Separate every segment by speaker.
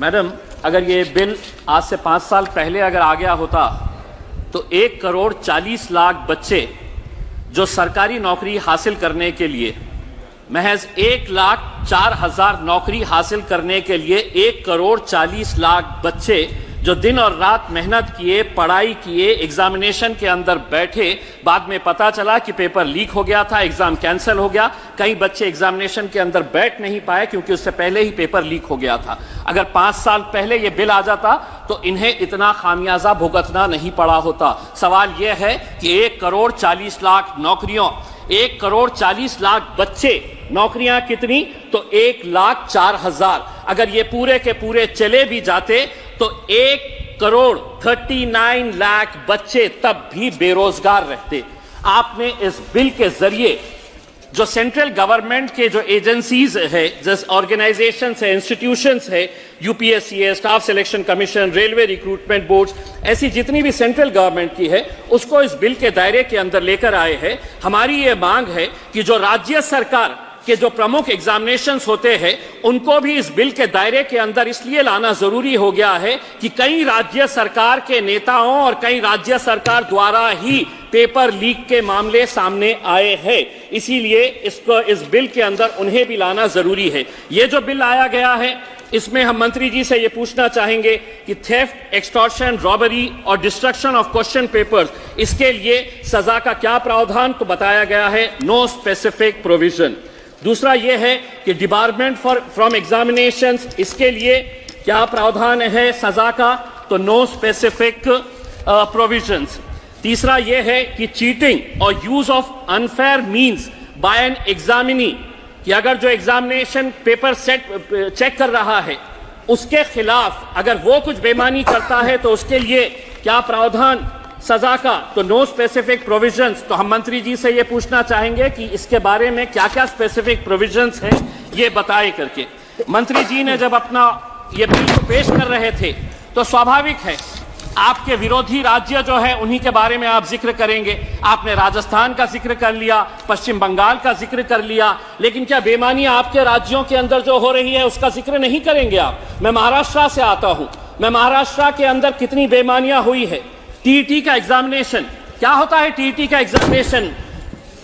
Speaker 1: Madam, अगर ये bill आज से 5 साल पहले अगर आ गया होता तो 1,40,00,000 बच्चे जो सरकारी नौकरी हासिल करने के लिए, महज 1,04,000 नौकरी हासिल करने के लिए 1,40,00,000 बच्चे जो दिन और रात मेहनत किए, पढ़ाई किए, एग्जामिनेशन के अंदर बैठे, बाद में पता चला कि पेपर लीक हो गया था, एग्जाम कैंसिल हो गया, कई बच्चे एग्जामिनेशन के अंदर बैठ नहीं पाए क्योंकि उससे पहले ही पेपर लीक हो गया था। अगर 5 साल पहले ये बिल आ जाता तो इन्हें इतना खामियाजा भुगतना नहीं पड़ा होता। सवाल यह है कि 1,40,00,000 नौकरियों, 1,40,00,000 बच्चे, नौकरियां कितनी? तो 1,04,000। अगर ये पूरे के पूरे चले भी जाते तो 1,39,00,000 बच्चे तब भी बेरोजगार रहते। आपने इस बिल के जरिए जो सेंट्रल गवर्नमेंट के जो एजेंसीज है, जैसे ऑर्गेनाइजेशंस है, इंस्टीट्यूशंस है, यूपीएससी है, staff selection commission, railway recruitment boards, ऐसी जितनी भी सेंट्रल गवर्नमेंट की है, उसको इस बिल के दायरे के अंदर लेकर आए हैं। हमारी ये मांग है कि जो राज्य सरकार के जो प्रमुख एग्जामिनेशंस होते हैं उनको भी इस बिल के दायरे के अंदर इसलिए लाना जरूरी हो गया है कि कई राज्य सरकार के नेताओं और कई राज्य सरकार द्वारा ही पेपर लीक के मामले सामने आए हैं। इसीलिए इसको इस बिल के अंदर उन्हें भी लाना जरूरी है। ये जो बिल लाया गया है इसमें हम मंत्री जी से ये पूछना चाहेंगे कि थेफ्ट, एक्सटॉर्शन, रॉबरी और डिस्ट्रक्शन ऑफ क्वेश्चन पेपर्स, इसके लिए सजा का क्या प्रावधान? तो बताया गया है नो स्पेसिफिक प्रोविजन। दूसरा यह है कि डिबारमेंट फ्रॉम एग्जामिनेशंस, इसके लिए क्या प्रावधान है सजा का? तो नो स्पेसिफिक प्रोविजंस। तीसरा यह है कि चीटिंग और use of unfair means by an examinee, कि अगर जो एग्जामिनेशन पेपर सेट चेक कर रहा है उसके खिलाफ अगर वो कुछ बेईमानी करता है तो उसके लिए क्या प्रावधान सजा का? तो नो स्पेसिफिक प्रोविजंस। तो हम मंत्री जी से ये पूछना चाहेंगे कि इसके बारे में क्या क्या स्पेसिफिक प्रोविजंस हैं ये बताए करके। मंत्री जी ने जब अपना ये बिल को पेश कर रहे थे तो स्वाभाविक है आपके विरोधी राज्य जो है उन्हीं के बारे में आप जिक्र करेंगे। आपने राजस्थान का जिक्र कर लिया, पश्चिम बंगाल का जिक्र कर लिया, लेकिन क्या बेईमानी आपके राज्यों के अंदर जो हो रही है उसका जिक्र नहीं करेंगे आप? मैं महाराष्ट्र से आता हूं, मैं महाराष्ट्र के अंदर कितनी बेईमानियां हुई है। टीईटी का एग्जामिनेशन, क्या होता है टीईटी का एग्जामिनेशन?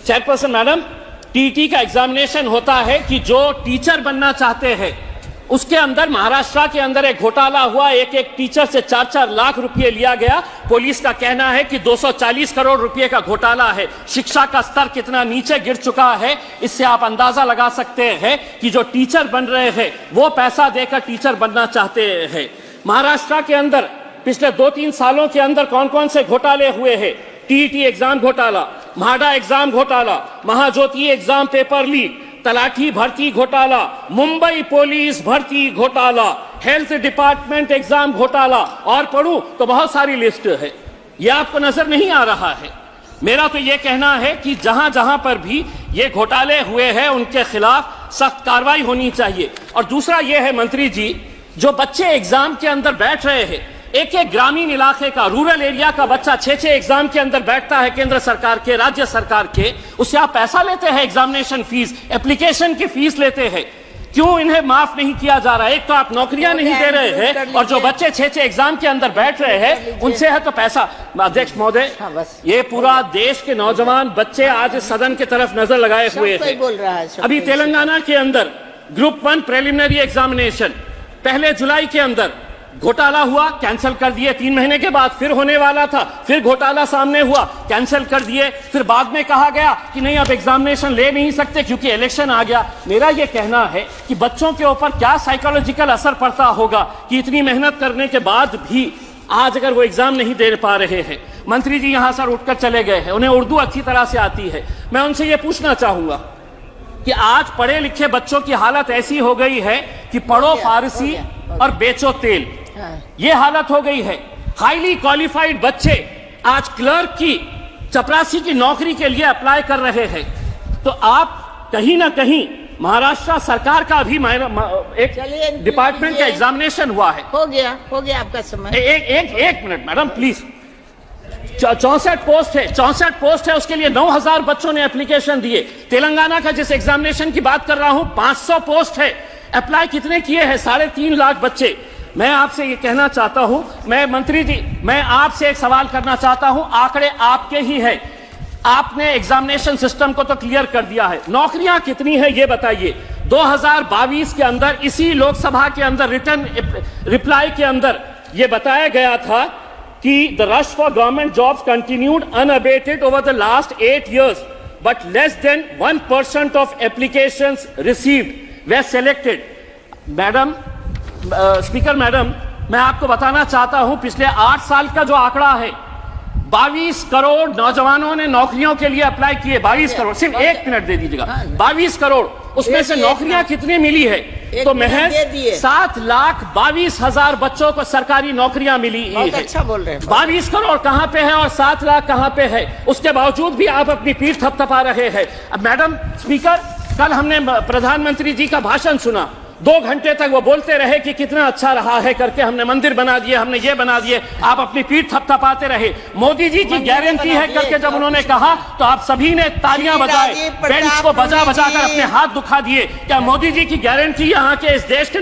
Speaker 1: चेयरपर्सन मैडम, टीईटी का एग्जामिनेशन होता है कि जो टीचर बनना चाहते हैं उसके अंदर महाराष्ट्र के अंदर एक घोटाला हुआ, एक टीचर से 4-4 लाख रुपए लिया गया। पुलिस का कहना है कि 240 करोड़ रुपए का घोटाला है। शिक्षा का स्तर कितना नीचे गिर चुका है इससे आप अंदाजा लगा सकते हैं कि जो टीचर बन रहे हैं वो पैसा देकर टीचर बनना चाहते हैं। महाराष्ट्र के अंदर पिछले 2-3 सालों के अंदर कौन कौन से घोटाले हुए हैं? टीईटी एग्जाम घोटाला, म्हाडा एग्जाम घोटाला, महाज्योति एग्जाम पेपर लीक, तलाठी भर्ती घोटाला, मुंबई पुलिस भर्ती घोटाला, हेल्थ डिपार्टमेंट एग्जाम घोटाला, और पढ़ूं तो बहुत सारी लिस्ट है। यह आपको नजर नहीं आ रहा है? मेरा तो यह कहना है कि जहां जहां पर भी ये घोटाले हुए हैं उनके खिलाफ सख्त कार्रवाई होनी चाहिए। और दूसरा यह है मंत्री जी, जो बच्चे एग्जाम के अंदर बैठ रहे हैं, एक ग्रामीण इलाके का, रूरल एरिया का बच्चा 6-6 एग्जाम के अंदर बैठता है, केंद्र सरकार के, राज्य सरकार के, उससे आप पैसा लेते हैं, एग्जामिनेशन फीस, एप्लीकेशन की फीस लेते हैं। क्यों इन्हें माफ नहीं किया जा रहा है? एक तो आप नौकरियां नहीं दे रहे हैं और जो बच्चे 6-6 एग्जाम के अंदर बैठ रहे हैं उनसे है तो पैसा। अध्यक्ष महोदय, ये पूरा देश के नौजवान बच्चे आज सदन की तरफ नजर लगाए हुए हैं। अभी तेलंगाना के अंदर ग्रुप 1 प्रिलिमिनरी एग्जामिनेशन 1 जुलाई के अंदर घोटाला हुआ, कैंसिल कर दिए। 3 महीने के बाद फिर होने वाला था, फिर घोटाला सामने हुआ, कैंसिल कर दिए। फिर बाद में कहा गया कि नहीं अब एग्जामिनेशन ले नहीं सकते क्योंकि इलेक्शन आ गया। मेरा यह कहना है कि बच्चों के ऊपर क्या साइकोलॉजिकल असर पड़ता होगा कि इतनी मेहनत करने के बाद भी आज अगर वो एग्जाम नहीं दे पा रहे हैं। मंत्री जी यहां से उठकर चले गए हैं, उन्हें उर्दू अच्छी तरह से आती है। मैं उनसे यह पूछना चाहूंगा कि आज पढ़े लिखे बच्चों की हालत ऐसी हो गई है कि पढ़ो फारसी और बेचो तेल, ये हालत हो गई है। हाईली क्वालिफाइड बच्चे आज क्लर्क की, चपरासी की नौकरी के लिए अप्लाई कर रहे हैं। तो आप कहीं ना कहीं महाराष्ट्र सरकार का भी एक डिपार्टमेंट का एग्जामिनेशन हुआ है।
Speaker 2: हो गया आपका समय।
Speaker 1: एक मिनट मैडम प्लीज। 64 पोस्ट है, 64 पोस्ट है, उसके लिए 9,000 बच्चों ने एप्लीकेशन दिए। तेलंगाना का जिस एग्जामिनेशन की बात कर रहा हूं 500 पोस्ट है, अप्लाई कितने किए हैं? 3.5 लाख बच्चे। मैं आपसे ये कहना चाहता हूं, मैं मंत्री जी, मैं आपसे एक सवाल करना चाहता हूं, आंकड़े आपके ही है, आपने एग्जामिनेशन सिस्टम को तो क्लियर कर दिया है, नौकरियां कितनी है ये बताइए। 2022 के अंदर इसी लोकसभा के अंदर रिटर्न रिप्लाई के अंदर ये बताया गया था कि the rush for government jobs continued unabated over the last 8 years, but less than 1% of applications received were selected. Madam, speaker madam, मैं आपको बताना चाहता हूं पिछले 8 साल का जो आंकड़ा है, 22 करोड़ नौजवानों ने नौकरियों के लिए अप्लाई किए। 22 करोड़, सिर्फ 1 मिनट दे दीजिएगा। 22 करोड़, उसमें से नौकरियां कितनी मिली है? तो महज 7,22,000 बच्चों को सरकारी नौकरियां मिली है।
Speaker 2: अच्छा बोल रहे हैं।
Speaker 1: 22 करोड़ कहां पे है और 7 लाख कहां पे है? उसके बावजूद भी आप अपनी पीठ थपथपा रहे हैं। अब मैडम स्पीकर, कल हमने प्रधानमंत्री जी का भाषण सुना, 2 घंटे तक वो बोलते रहे कि कितना अच्छा रहा है करके, हमने मंदिर बना दिए, हमने ये बना दिए, आप अपनी पीठ थपथपाते रहे। मोदी जी की गारंटी है करके जब उन्होंने कहा तो आप सभी ने तालियां बजाए, बेंच को बजा बजा कर अपने हाथ दुखा दिए। क्या मोदी जी की गारंटी यहाँ के इस देश के